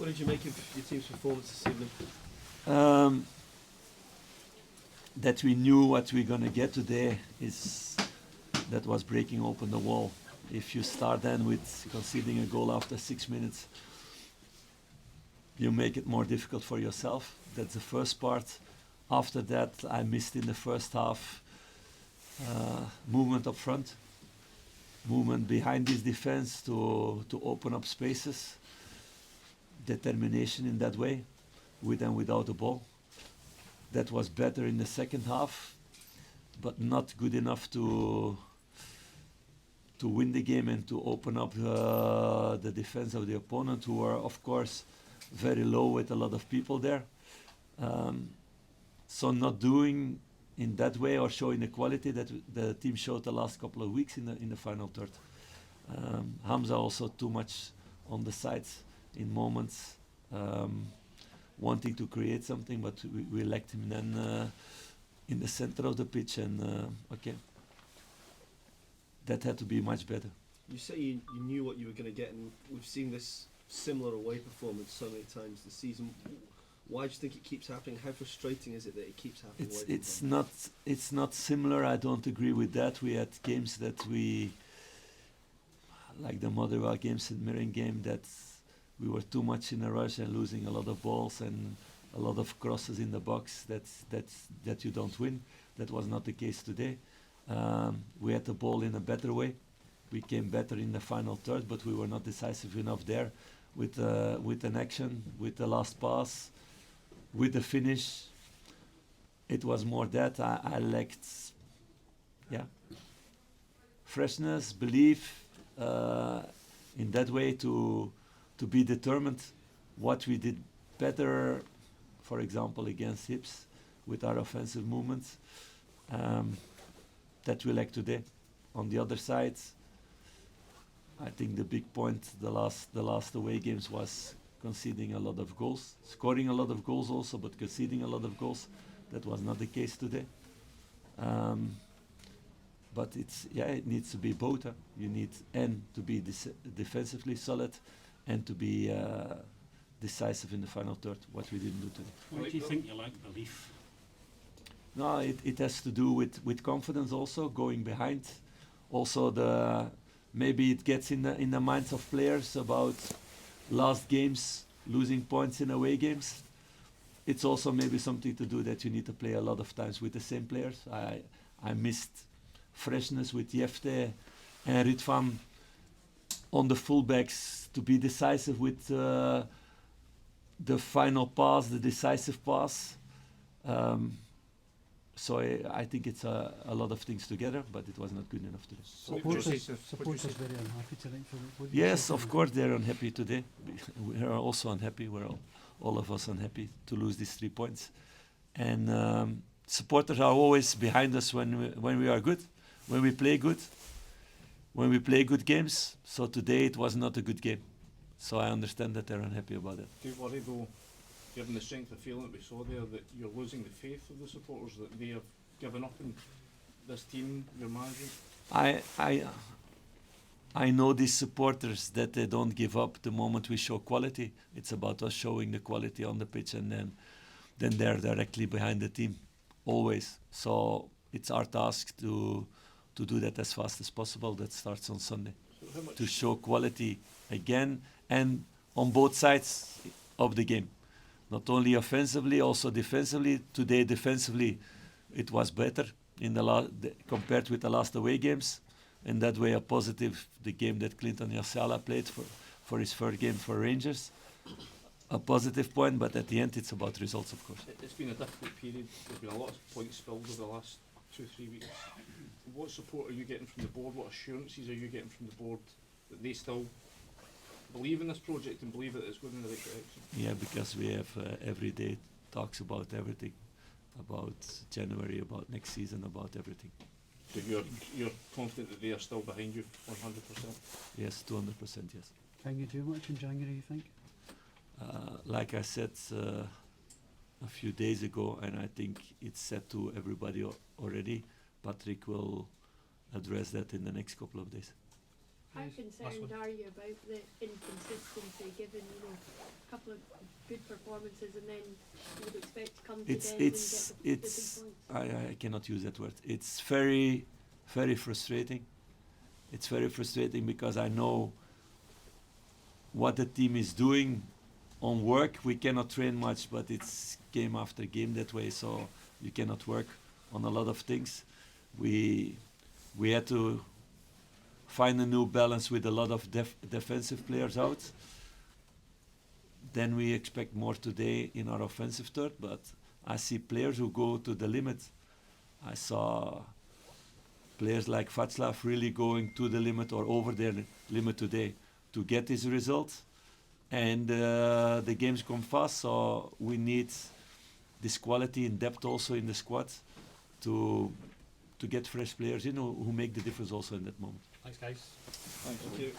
What did you make of your team's performance this evening? That we knew what we're gonna get today that was breaking open the wall. If you start then with conceding a goal after 6 minutes, you make it more difficult for yourself. That's the first part. After that, I missed in the first half movement up front, movement behind this defense to open up spaces, determination in that way, with and without the ball. That was better in the second half, but not good enough to win the game and to open up the defense of the opponent, who were, of course, very low with a lot of people there. So not doing in that way or showing the quality that the team showed the last couple of weeks in the final third. Hamza also too much on the sides in moments, wanting to create something, but we lacked him then in the center of the pitch, and that had to be much better. You say you knew what you were going to get, and we've seen this similar away performance so many times this season. Why do you think it keeps happening? How frustrating is it that it keeps happening? It's not similar. I don't agree with that. We had games that like the Motherwell games and Mirren game, that we were too much in a rush and losing a lot of balls and a lot of crosses in the box that you don't win. That was not the case today. We had the ball in a better way. We came better in the final third, but we were not decisive enough there with an action, with the last pass, with the finish. It was more that I lacked, freshness, belief in that way to be determined. What we did better, for example, against Hips with our offensive movements, that we lack today. On the other side, I think the big point the last away games was conceding a lot of goals, scoring a lot of goals also, but conceding a lot of goals. That was not the case today. But it needs to be both. You need to be defensively solid and to be decisive in the final third, what we didn't do today. Why do you think you lack belief? No, it has to do with confidence also, going behind. Also maybe it gets in the minds of players about last games, losing points in away games. It's also maybe something to do that you need to play a lot of times with the same players. I missed freshness with Jefte and Ritvan on the fullbacks to be decisive with the final pass, the decisive pass. So I think it's a lot of things together, but it was not good enough today. Supporters very unhappy tonight. Yes, of course they're unhappy today. We are also unhappy. We're all of us unhappy to lose these 3 points. And supporters are always behind us when we are good, when we play good games. So today it was not a good game. So I understand that they're unhappy about it. Do you worry though, given the strength of feeling that we saw there, that you're losing the faith of the supporters, that they have given up in this team, your manager? I know these supporters that they don't give up the moment we show quality. It's about us showing the quality on the pitch, and then they're directly behind the team, always. So it's our task to do that as fast as possible. That starts on Sunday. So to show quality again, and on both sides of the game. Not only offensively, also defensively. Today, defensively, it was better in compared with the last away games. In that way, a positive, the game that Clinton Yasala played for his first game for Rangers. A positive point, but at the end, it's about results, of course. It's been a difficult period. There's been a lot of points spilled over the last 2-3 weeks. What support are you getting from the board? What assurances are you getting from the board that they still believe in this project and believe that it's going in the right direction? Yeah, because we have every day talks about everything, about January, about next season, about everything. So you're confident that they are still behind you 100%? Yes, 200%, yes. Can you do much in January, you think? Like I said a few days ago, and I think it's said to everybody already, Patrick will address that in the next couple of days. How Last concerned one. are you about the inconsistency, given a couple of good performances and then you would expect to come to It's Dundee and it's get the it's 3 points? I cannot use that word. It's very frustrating. It's very frustrating because I know what the team is doing on work. We cannot train much, but it's game after game that way, so you cannot work on a lot of things. We had to find a new balance with a lot of defensive players out. Then we expect more today in our offensive third, but I see players who go to the limit. I saw players like Václav really going to the limit or over their limit today to get his result. And the games come fast, so we need this quality and depth also in the squad to get fresh players in who make the difference also in that moment. Thanks, guys. Thank you.